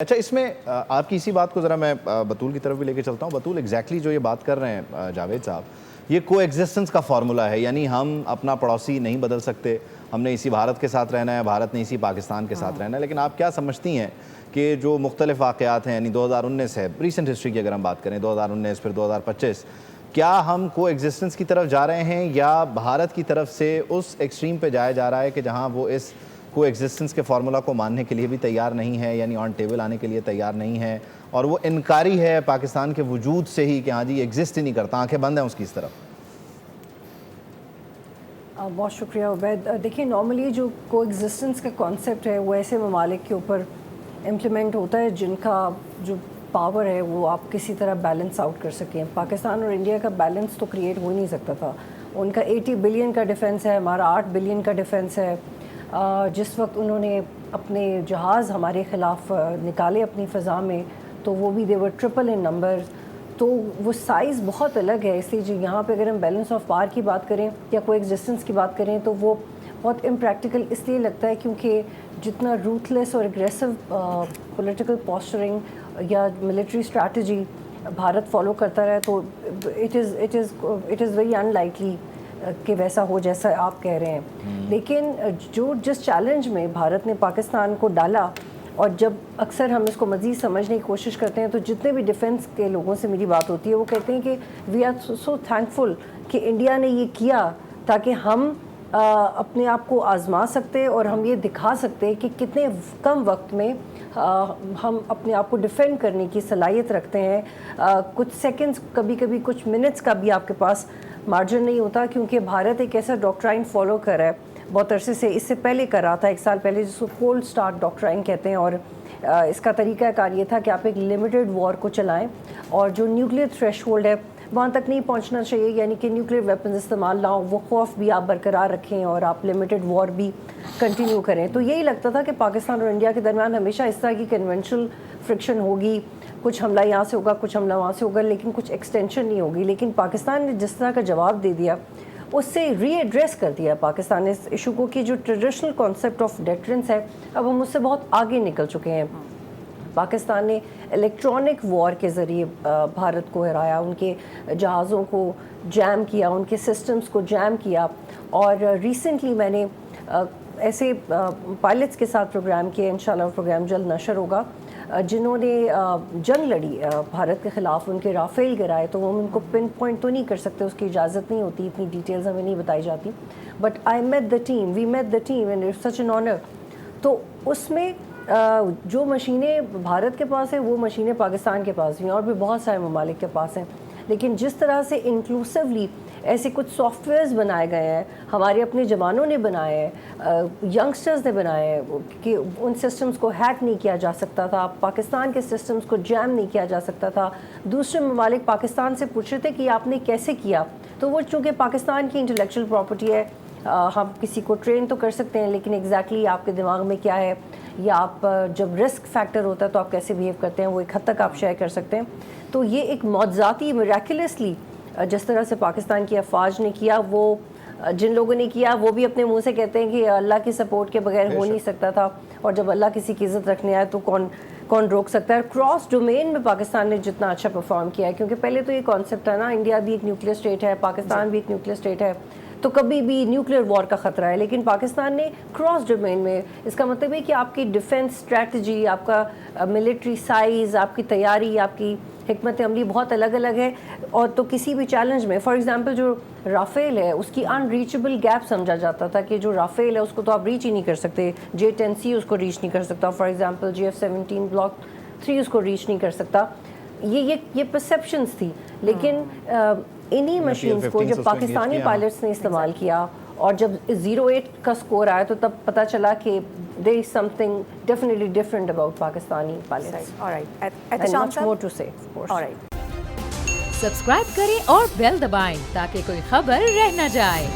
اچھا، اس میں آپ کی اسی بات کو ذرا میں بطول کی طرف بھی لے کے چلتا ہوں. بطول ایگزیکٹلی جو یہ بات کر رہے ہیں جاوید صاحب, یہ کو ایگزسٹنس کا فارمولہ ہے. یعنی ہم اپنا پڑوسی نہیں بدل سکتے, ہم نے اسی بھارت کے ساتھ رہنا ہے, بھارت نے اسی پاکستان کے ساتھ رہنا ہے. لیکن آپ کیا سمجھتی ہیں کہ جو مختلف واقعات ہیں, یعنی 2019 ہے, ریسنٹ ہسٹری کی اگر ہم بات کریں, 2019 پھر 2025, کیا ہم کو ایگزسٹنس کی طرف جا رہے ہیں یا بھارت کی طرف سے اس ایکسٹریم پہ جایا جا رہا ہے کہ جہاں وہ اس کو ایگزسٹنس کے فارمولہ کو ماننے کے لیے بھی تیار نہیں ہے, یعنی آن ٹیبل آنے کے لیے تیار نہیں ہے, اور وہ انکاری ہے پاکستان کے وجود سے ہی کہ ہاں جی یہ ایگزسٹ ہی نہیں کرتا, آنکھیں بند ہیں اس کی اس طرف؟ بہت شکریہ عبید. دیکھیں, نارملی جو کو ایگزسٹنس کا کانسیپٹ ہے وہ ایسے ممالک کے اوپر امپلیمنٹ ہوتا ہے جن کا جو پاور ہے وہ آپ کسی طرح بیلنس آؤٹ کر سکیں. پاکستان اور انڈیا کا بیلنس تو کریٹ ہو نہیں سکتا تھا. ان کا 80 بلین کا ڈیفنس ہے, ہمارا 8 بلین کا ڈیفنس ہے. جس وقت انہوں نے اپنے جہاز ہمارے خلاف نکالے اپنی فضا میں تو وہ بھی دیور ٹرپل ان نمبر, تو وہ سائز بہت الگ ہے. اس لیے جو یہاں پہ اگر ہم بیلنس آف پاور کی بات کریں یا کو ایگزسٹنس کی بات کریں تو وہ بہت امپریکٹیکل اس لیے لگتا ہے کیونکہ جتنا روتھلیس اور اگریسو پولیٹیکل پوسچرنگ یا ملٹری اسٹریٹجی بھارت فالو کرتا رہا تو it is very in likely کہ ویسا ہو جیسا آپ کہہ رہے ہیں. لیکن جس چیلنج میں بھارت نے پاکستان کو ڈالا, اور جب اکثر ہم اس کو مزید سمجھنے کی کوشش کرتے ہیں تو جتنے بھی ڈیفنس کے لوگوں سے میری بات ہوتی ہے وہ کہتے ہیں کہ وی آر سو تھینکفل کہ انڈیا نے یہ کیا تاکہ ہم اپنے آپ کو آزما سکتے اور ہم یہ دکھا سکتے کہ کتنے کم وقت میں ہم اپنے آپ کو ڈیفینڈ کرنے کی صلاحیت رکھتے ہیں. کچھ سیکنڈز, کبھی کبھی کچھ منٹس کا بھی آپ کے پاس مارجن نہیں ہوتا, کیونکہ بھارت ایک ایسا ڈاکٹرائن فالو کر رہا ہے بہت عرصے سے, اس سے پہلے کر رہا تھا 1 سال پہلے, جس کو کولڈ سٹارٹ ڈاکٹرائن کہتے ہیں. اور اس کا طریقہ کار یہ تھا کہ آپ ایک لمیٹڈ وار کو چلائیں اور جو نیوکلیئر تھریش ہولڈ ہے وہاں تک نہیں پہنچنا چاہیے, یعنی کہ نیوکلیئر ویپنز استعمال نہ ہو, وہ خوف بھی آپ برقرار رکھیں اور آپ لمیٹڈ وار بھی کنٹینیو کریں. تو یہی لگتا تھا کہ پاکستان اور انڈیا کے درمیان ہمیشہ اس طرح کی کنونشنل فرکشن ہوگی, کچھ حملہ یہاں سے ہوگا, کچھ حملہ وہاں سے ہوگا, لیکن کچھ ایکسٹینشن نہیں ہوگی. لیکن پاکستان نے جس طرح کا جواب دے دیا اس سے ری ایڈریس کر دیا پاکستان نے اس ایشو کو کہ جو ٹریڈیشنل کانسیپٹ آف ڈیٹرنس ہے اب ہم اس سے بہت آگے نکل چکے ہیں. پاکستان نے الیکٹرانک وار کے ذریعے بھارت کو ہرایا, ان کے جہازوں کو جیم کیا, ان کے سسٹمز کو جیم کیا. اور ریسنٹلی میں نے ایسے پائلٹس کے ساتھ پروگرام کیا, انشاءاللہ پروگرام جلد نشر ہوگا, جنہوں نے جنگ لڑی بھارت کے خلاف, ان کے رافیل گرائے. تو وہ ان کو پن پوائنٹ تو نہیں کر سکتے, اس کی اجازت نہیں ہوتی, اتنی ڈیٹیلز ہمیں نہیں بتائی جاتی. But I met the team, we met the team and it's such an honour. تو اس میں جو مشینیں بھارت کے پاس ہیں وہ مشینیں پاکستان کے پاس بھی ہیں اور بھی بہت سارے ممالک کے پاس ہیں. لیکن جس طرح سے انکلوسیولی ایسے کچھ سافٹ ویئرز بنائے گئے ہیں, ہمارے اپنے جوانوں نے بنائے ہیں, ینگسٹرز نے بنائے ہیں, کہ ان سسٹمز کو ہیک نہیں کیا جا سکتا تھا, پاکستان کے سسٹمز کو جیم نہیں کیا جا سکتا تھا. دوسرے ممالک پاکستان سے پوچھ رہے تھے کہ آپ نے کیسے کیا, تو وہ چونکہ پاکستان کی انٹلیکچوئل پراپرٹی ہے, ہم کسی کو ٹرین تو کر سکتے ہیں لیکن ایگزیکٹلی آپ کے دماغ میں کیا ہے, یا آپ جب رسک فیکٹر ہوتا ہے تو آپ کیسے بیہیو کرتے ہیں, وہ ایک حد تک آپ شیئر کر سکتے ہیں. تو یہ ایک معجزاتی میریکولسلی جس طرح سے پاکستان کی افواج نے کیا, وہ جن لوگوں نے کیا وہ بھی اپنے منہ سے کہتے ہیں کہ اللہ کی سپورٹ کے بغیر ہو نہیں سکتا تھا, اور جب اللہ کسی کی عزت رکھنے آئے تو کون روک سکتا ہے. کراس ڈومین میں پاکستان نے جتنا اچھا پرفارم کیا ہے, کیونکہ پہلے تو یہ کانسیپٹ تھا نا, انڈیا بھی ایک نیوکلیئر اسٹیٹ ہے, پاکستان بھی ایک نیوکلیئر اسٹیٹ ہے, تو کبھی بھی نیوکلیئر وار کا خطرہ ہے. لیکن پاکستان نے کراس ڈومین میں, اس کا مطلب ہے کہ آپ کی ڈیفنس اسٹریٹجی, آپ کا ملٹری سائز, آپ کی تیاری, آپ کی حکمت عملی بہت الگ الگ ہے. اور تو کسی بھی چیلنج میں, فار ایگزامپل جو رافیل ہے اس کی ان ریچبل گیپ سمجھا جاتا تھا کہ جو رافیل ہے اس کو تو آپ ریچ ہی نہیں کر سکتے, J-10C اس کو ریچ نہیں کر سکتا, فار ایگزامپل JF-17 بلاک 3 اس کو ریچ نہیں کر سکتا. یہ پرسیپشنز تھی. لیکن انہی مشینز کو جب پاکستانی پائلٹس نے استعمال کیا اور جب 08 کا سکور آیا تو تب پتہ چلا کہ there is something definitely different about Pakistani pilots. All right. And much more to say, of course. All right. Subscribe کریں اور بیل دبائیں تاکہ کوئی خبر رہ نہ جائے.